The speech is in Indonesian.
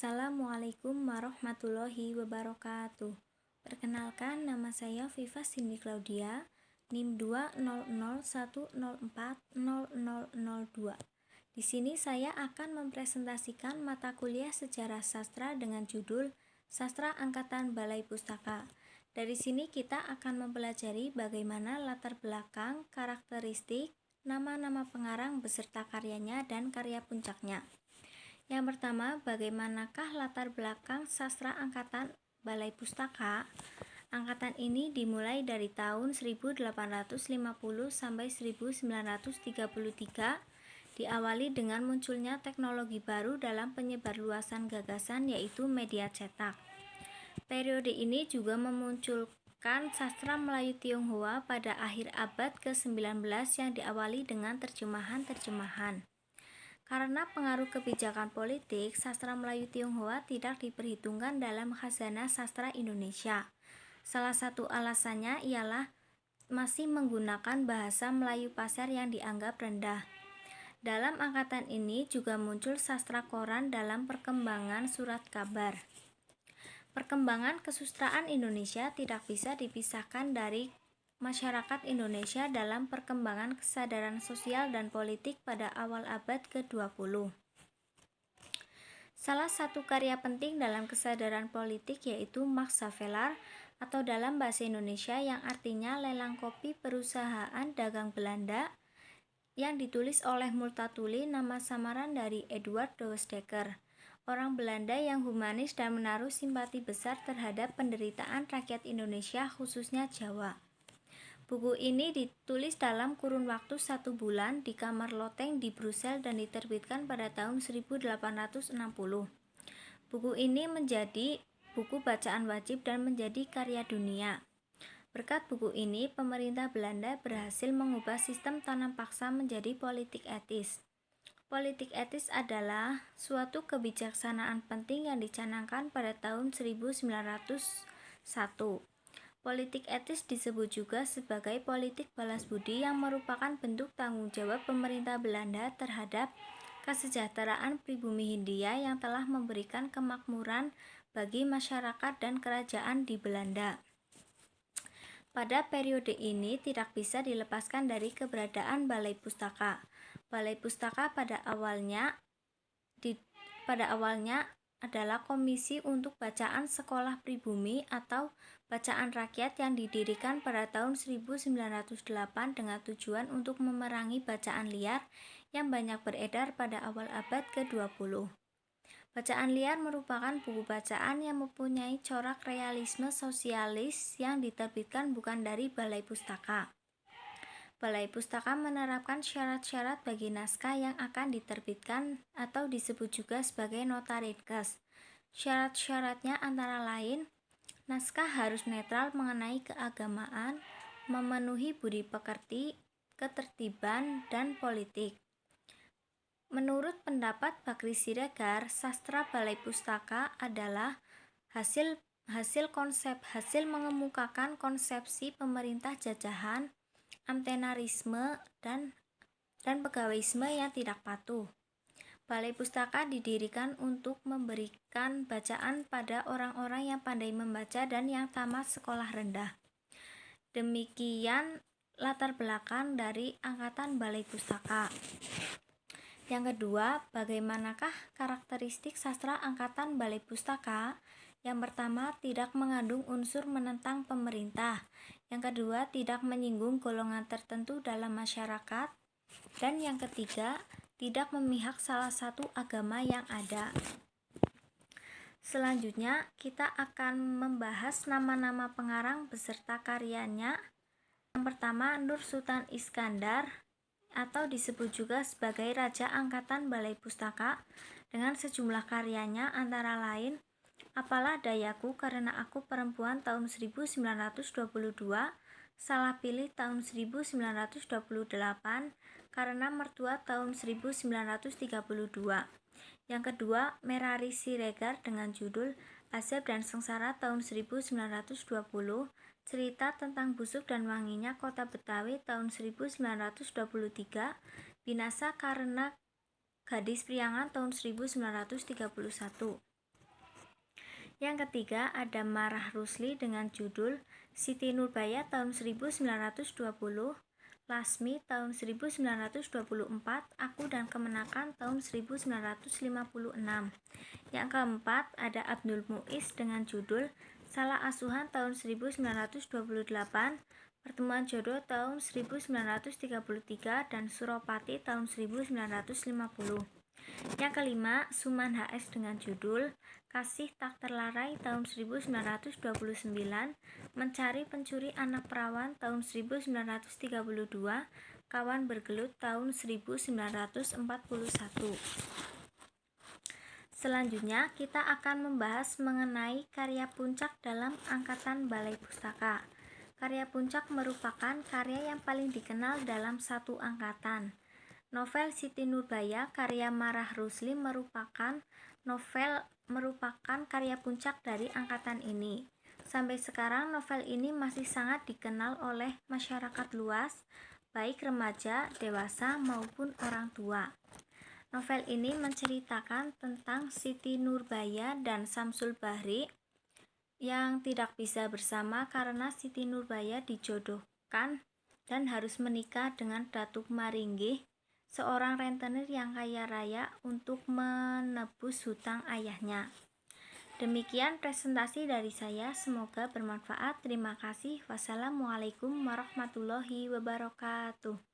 Assalamualaikum warahmatullahi wabarakatuh. Perkenalkan, nama saya Viva Cindy Claudia, NIM 20010404002. Di sini saya akan mempresentasikan mata kuliah Sejarah Sastra dengan judul Sastra Angkatan Balai Pustaka. Dari sini kita akan mempelajari bagaimana latar belakang, karakteristik, nama-nama pengarang beserta karyanya dan karya puncaknya. Yang pertama, bagaimanakah latar belakang sastra angkatan Balai Pustaka? Angkatan ini dimulai dari tahun 1850 sampai 1933, diawali dengan munculnya teknologi baru dalam penyebarluasan gagasan, yaitu media cetak. Periode ini juga memunculkan sastra Melayu Tionghoa pada akhir abad ke-19 yang diawali dengan terjemahan-terjemahan. Karena pengaruh kebijakan politik, sastra Melayu Tionghoa tidak diperhitungkan dalam khazanah sastra Indonesia. Salah satu alasannya ialah masih menggunakan bahasa Melayu pasar yang dianggap rendah. Dalam angkatan ini juga muncul sastra koran dalam perkembangan surat kabar. Perkembangan kesusastraan Indonesia tidak bisa dipisahkan dari masyarakat Indonesia dalam perkembangan kesadaran sosial dan politik pada awal abad ke-20. Salah satu karya penting dalam kesadaran politik yaitu Max Havelaar, atau dalam bahasa Indonesia yang artinya lelang kopi perusahaan dagang Belanda, yang ditulis oleh Multatuli, nama samaran dari Eduard de Dekker, orang Belanda yang humanis dan menaruh simpati besar terhadap penderitaan rakyat Indonesia, khususnya Jawa. Buku ini ditulis dalam kurun waktu 1 bulan di kamar loteng di Brussel dan diterbitkan pada tahun 1860. Buku ini menjadi buku bacaan wajib dan menjadi karya dunia. Berkat buku ini, pemerintah Belanda berhasil mengubah sistem tanam paksa menjadi politik etis. Politik etis adalah suatu kebijaksanaan penting yang dicanangkan pada tahun 1901. Politik etis disebut juga sebagai politik balas budi yang merupakan bentuk tanggung jawab pemerintah Belanda terhadap kesejahteraan pribumi Hindia yang telah memberikan kemakmuran bagi masyarakat dan kerajaan di Belanda. Pada periode ini tidak bisa dilepaskan dari keberadaan Balai Pustaka. Balai Pustaka pada awalnya adalah komisi untuk bacaan sekolah pribumi atau bacaan rakyat yang didirikan pada tahun 1908 dengan tujuan untuk memerangi bacaan liar yang banyak beredar pada awal abad ke-20. Bacaan liar merupakan buku bacaan yang mempunyai corak realisme sosialis yang diterbitkan bukan dari Balai Pustaka. Balai Pustaka menerapkan syarat-syarat bagi naskah yang akan diterbitkan atau disebut juga sebagai nota ringkes. Syarat-syaratnya antara lain, naskah harus netral mengenai keagamaan, memenuhi budi pekerti, ketertiban, dan politik. Menurut pendapat Bakri Siregar, sastra Balai Pustaka adalah hasil mengemukakan konsepsi pemerintah jajahan, amtenarisme, dan pegawaiisme yang tidak patuh. Balai Pustaka didirikan untuk memberikan bacaan pada orang-orang yang pandai membaca dan yang tamat sekolah rendah. Demikian latar belakang dari angkatan Balai Pustaka. Yang kedua, bagaimanakah karakteristik sastra angkatan Balai Pustaka? Yang pertama, tidak mengandung unsur menentang pemerintah. Yang kedua, tidak menyinggung golongan tertentu dalam masyarakat. Dan yang ketiga, tidak memihak salah satu agama yang ada. Selanjutnya, kita akan membahas nama-nama pengarang beserta karyanya. Yang pertama, Nur Sultan Iskandar, atau disebut juga sebagai Raja Angkatan Balai Pustaka, dengan sejumlah karyanya antara lain Apalah Dayaku Karena Aku Perempuan tahun 1922, Salah Pilih tahun 1928, Karena Mertua tahun 1932. Yang kedua, Merari Siregar dengan judul Azab dan Sengsara tahun 1920, Cerita Tentang Busuk dan Wanginya Kota Betawi tahun 1923, Binasa Karena Gadis Priangan tahun 1931. Yang ketiga ada Marah Rusli dengan judul Siti Nurbaya tahun 1920, Lasmi tahun 1924, Aku dan Kemenakan tahun 1956. Yang keempat ada Abdul Muiz dengan judul Salah Asuhan tahun 1928, Pertemuan Jodoh tahun 1933, dan Suropati tahun 1950. Yang kelima, Suman HS dengan judul Kasih Tak Terlarai tahun 1929, Mencari Pencuri Anak Perawan tahun 1932, Kawan Bergelut tahun 1941. Selanjutnya, kita akan membahas mengenai karya puncak dalam angkatan Balai Pustaka. Karya puncak merupakan karya yang paling dikenal dalam satu angkatan. Novel Siti Nurbaya karya Marah Rusli merupakan karya puncak dari angkatan ini. Sampai sekarang novel ini masih sangat dikenal oleh masyarakat luas, baik remaja, dewasa, maupun orang tua. Novel ini menceritakan tentang Siti Nurbaya dan Samsul Bahri yang tidak bisa bersama karena Siti Nurbaya dijodohkan dan harus menikah dengan Datuk Maringgih, seorang rentenir yang kaya raya, untuk menebus hutang ayahnya. Demikian presentasi dari saya, semoga bermanfaat. Terima kasih. Wassalamualaikum warahmatullahi wabarakatuh.